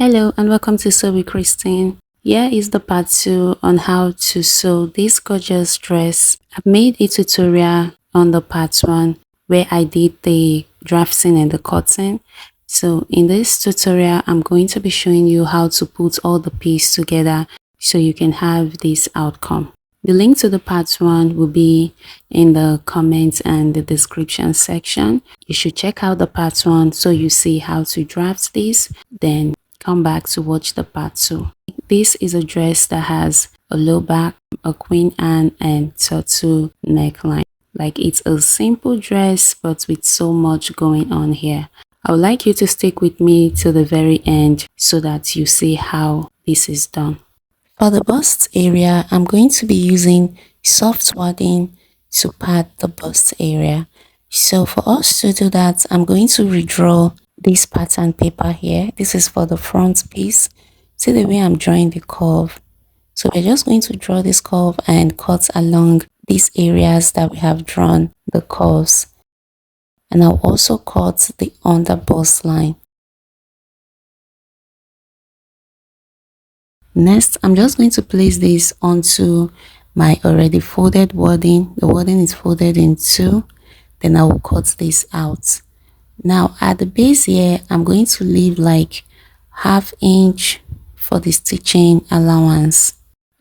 Hello and welcome to Sew with Christine. Here is the part 2 on how to sew this gorgeous dress. I've made a tutorial on the part 1 where I did the drafting and the cutting. So in this tutorial, I'm going to be showing you how to put all the pieces together so you can have this outcome. The link to the part 1 will be in the comments and the description section. You should check out the part 1 so you see how to draft this, then come back to watch the part 2. This is a dress that has a low back, a queen and tutu neckline. Like, it's a simple dress but with so much going on here. I would like you to stick with me till the very end so that you see how this is done. For the bust area, I'm going to be using soft wadding to pad the bust area. So for us to do that, I'm going to redraw this pattern paper here. This is for the front piece. See the way I'm drawing the curve. So we're just going to draw this curve and cut along these areas that we have drawn the curves. And I'll also cut the under bust line. Next, I'm just going to place this onto my already folded wadding. The wadding is folded in two. Then I will cut this out. Now at the base here, I'm going to leave like ½ inch for the stitching allowance.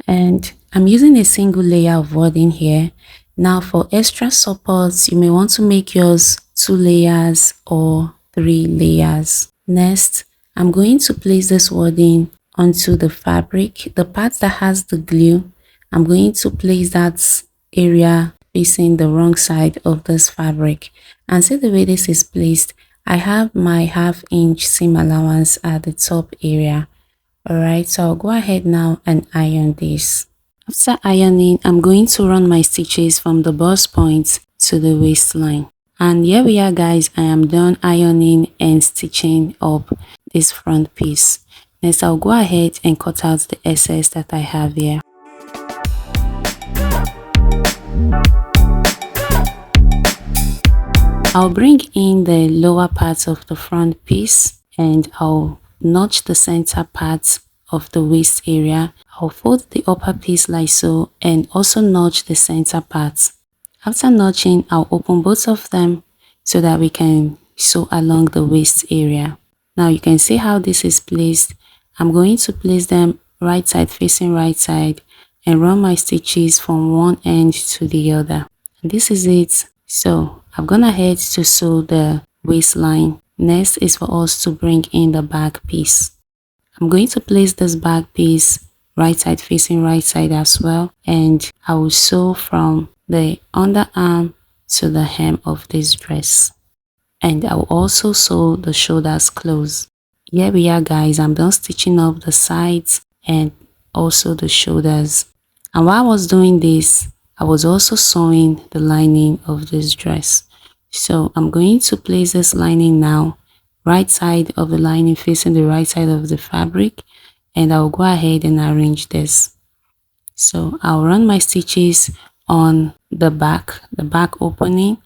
And I'm using a single layer of wadding here. Now for extra supports, you may want to make yours 2 layers or 3 layers. Next, I'm going to place this wadding onto the fabric. The part that has the glue, I'm going to place that area facing the wrong side of this fabric. And see the way this is placed, I have my ½ inch seam allowance at the top area. Alright, so I'll go ahead now and iron this. After ironing, I'm going to run my stitches from the bust point to the waistline. And here we are, guys. I am done ironing and stitching up this front piece. Next, I'll go ahead and cut out the excess that I have here. I'll bring in the lower part of the front piece and I'll notch the center part of the waist area. I'll fold the upper piece like so and also notch the center part. After notching, I'll open both of them so that we can sew along the waist area. Now you can see how this is placed. I'm going to place them right side facing right side and run my stitches from one end to the other. And this is it. So I've gone ahead to sew the waistline. Next is for us to bring in the back piece. I'm going to place this back piece right side facing right side as well, and I will sew from the underarm to the hem of this dress. And I will also sew the shoulders close. Here we are, guys. I'm done stitching up the sides and also the shoulders. And while I was doing this, I was also sewing the lining of this dress. So I'm going to place this lining now, right side of the lining facing the right side of the fabric, and I'll go ahead and arrange this. So I'll run my stitches on the back opening,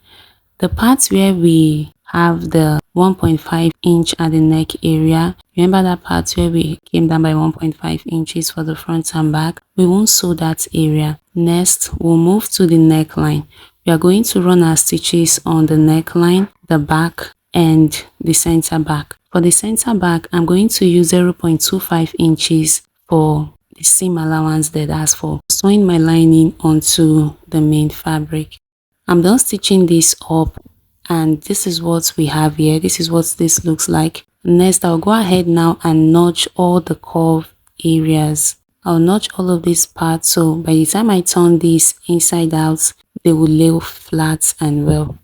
the parts where we have the 1.5 inch at the neck area. Remember that part where we came down by 1.5 inches for the front and back? We won't sew that area. Next, we'll move to the neckline. We are going to run our stitches on the neckline, the back, and the center back. For the center back, I'm going to use 0.25 inches for the seam allowance that that's for sewing my lining onto the main fabric. I'm done stitching this up, and this is what we have here. This is what this looks like. Next, I'll go ahead now and notch all the curve areas. I'll notch all of these parts, so by the time I turn this inside out, they will lay flat and well.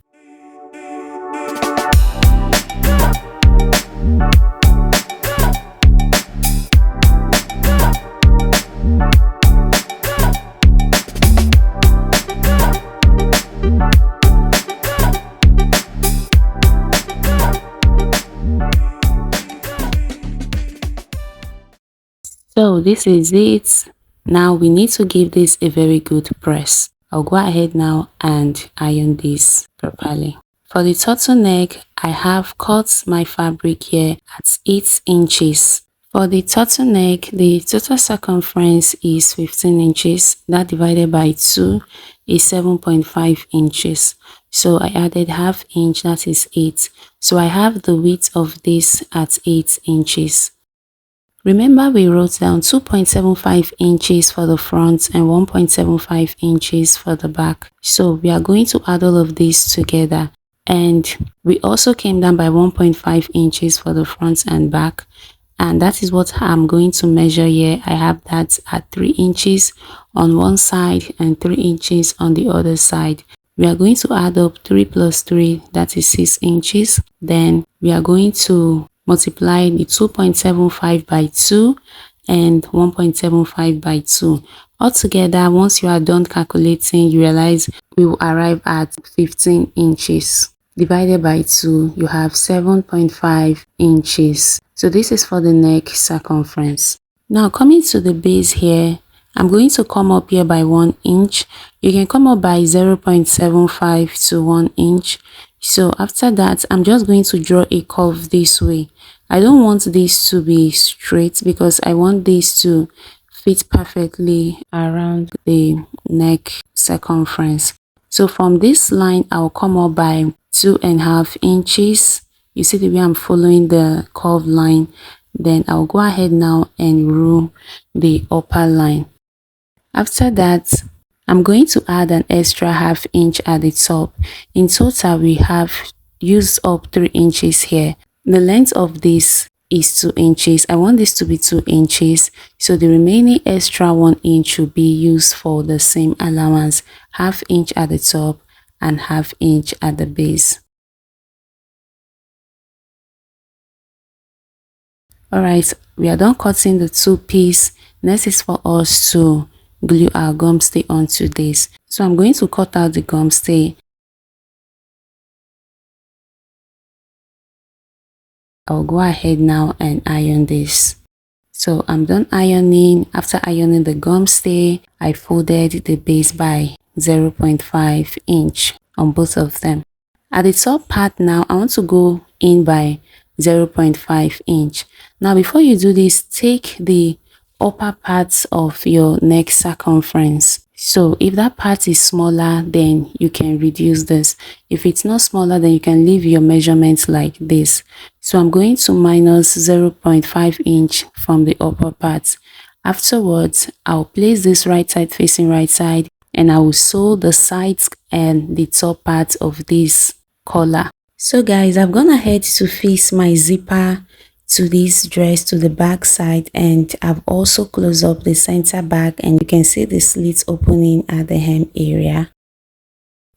So this is it. Now we need to give this a very good press. I'll go ahead now and iron this properly. For the turtleneck, I have cut my fabric here at 8 inches For the turtleneck, the total circumference is 15 inches. That divided by 2 is 7.5 inches. So I added half inch, that is 8. So I have the width of this at 8 inches. Remember, we wrote down 2.75 inches for the front and 1.75 inches for the back. So we are going to add all of these together. And we also came down by 1.5 inches for the front and back. And that is what I'm going to measure here. I have that at 3 inches on one side and 3 inches on the other side. We are going to add up 3 plus 3, that is 6 inches. Then we are going to multiply the 2.75 by 2 and 1.75 by 2. Altogether, once you are done calculating, you realize we will arrive at 15 inches. Divided by 2, you have 7.5 inches. So this is for the neck circumference. Now coming to the base here, I'm going to come up here by 1 inch. You can come up by 0.75 to 1 inch. So after that, I'm just going to draw a curve this way. I don't want this to be straight because I want this to fit perfectly around the neck circumference. So from this line, I'll come up by 2.5 inches. You see the way I'm following the curved line. Then I'll go ahead now and rule the upper line. After that, I'm going to add an extra half inch at the top. In total, we have used up 3 inches here. The length of this is 2 inches. I want this to be 2 inches. So the remaining extra 1 inch will be used for the same allowance. Half inch at the top and half inch at the base. Alright, we are done cutting the 2 piece. Next is for us to glue our gum stay onto this. So I'm going to cut out the gum stay. I'll go ahead now and iron this. So I'm done ironing. After ironing the gum stay, I folded the base by 0.5 inch on both of them. At the top part now, I want to go in by 0.5 inch. Now before you do this, take the upper parts of your neck circumference. So if that part is smaller, then you can reduce this. If it's not smaller, then you can leave your measurements like this. So I'm going to minus 0.5 inch from the upper part. Afterwards, I'll place this right side facing right side, and I will sew the sides and the top part of this collar. So guys, I've gone ahead to fix my zipper to this dress to the back side, and I've also closed up the center back, and you can see the slits opening at the hem area.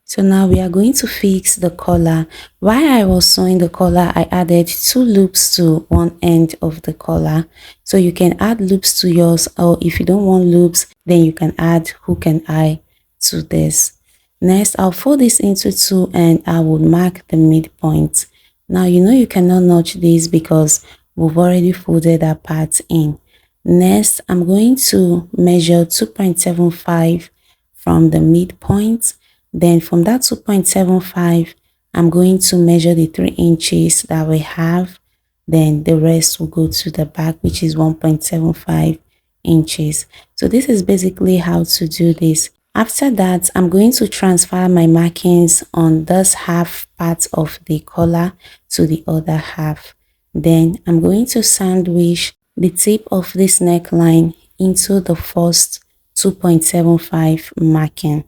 So now we are going to fix the collar. While I was sewing the collar, I added 2 loops to one end of the collar. So you can add loops to yours, or if you don't want loops, then you can add hook and eye to this. Next, I'll fold this into 2 and I will mark the midpoint. Now you know you cannot notch this because we've already folded that part in. Next, I'm going to measure 2.75 from the midpoint. Then from that 2.75, I'm going to measure the 3 inches that we have. Then the rest will go to the back, which is 1.75 inches. So this is basically how to do this. After that, I'm going to transfer my markings on this half part of the collar to the other half. Then I'm going to sandwich the tip of this neckline into the first 2.75 marking.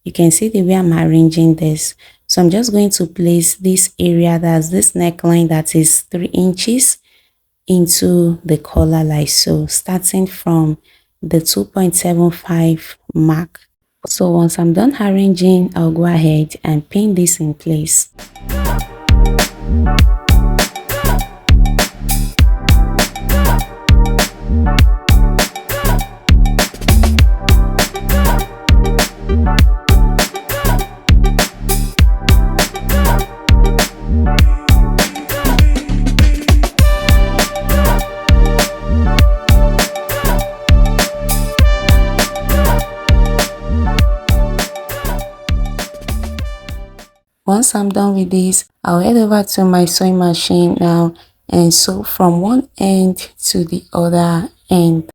You can see the way I'm arranging this. So I'm just going to place this area, that's this neckline that is 3 inches, into the collar like so, starting from the 2.75 mark. So once I'm done arranging, I'll go ahead and pin this in place. Once I'm done with this, I'll head over to my sewing machine now and sew from one end to the other end.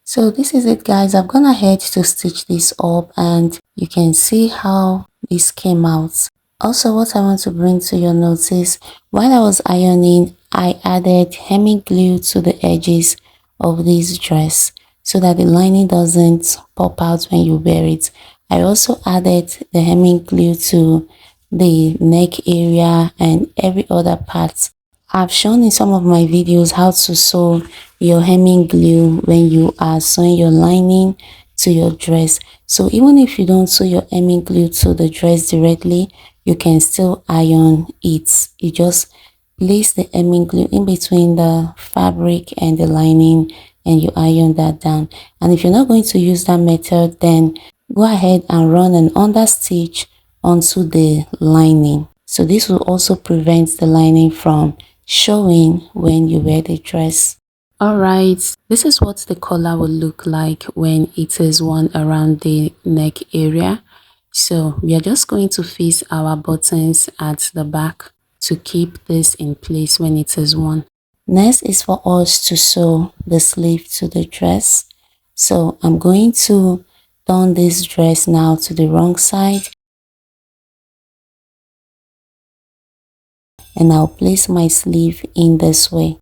So this is it, guys. I've gone ahead to stitch this up and you can see how this came out. Also, what I want to bring to your notice, while I was ironing, I added hemming glue to the edges of this dress so that the lining doesn't pop out when you wear it. I also added the hemming glue to the neck area and every other part. I've shown in some of my videos how to sew your hemming glue when you are sewing your lining to your dress. So even if you don't sew your hemming glue to the dress directly, you can still iron it. You just place the hemming glue in between the fabric and the lining and you iron that down. And if you're not going to use that method, then go ahead and run an understitch onto the lining. So this will also prevent the lining from showing when you wear the dress. Alright, this is what the collar will look like when it is worn around the neck area. So we are just going to fix our buttons at the back to keep this in place when it is worn. Next is for us to sew the sleeve to the dress. So I'm going to turn this dress now to the wrong side. And I'll place my sleeve in this way.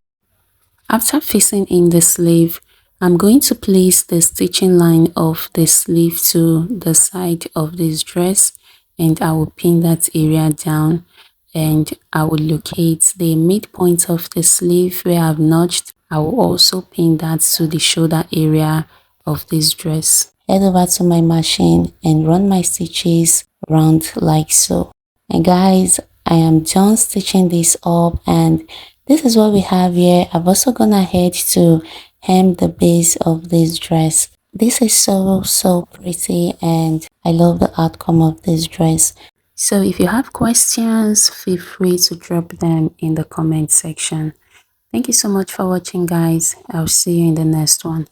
After fixing in the sleeve, I'm going to place the stitching line of the sleeve to the side of this dress and I will pin that area down and I will locate the midpoint of the sleeve where I've notched. I will also pin that to the shoulder area of this dress. Head over to my machine and run my stitches round like so. And guys, I am done stitching this up and this is what we have here. I've also gone ahead to hem the base of this dress. This is so pretty and I love the outcome of this dress. So if you have questions, feel free to drop them in the comment section. Thank you so much for watching, guys. I'll see you in the next one.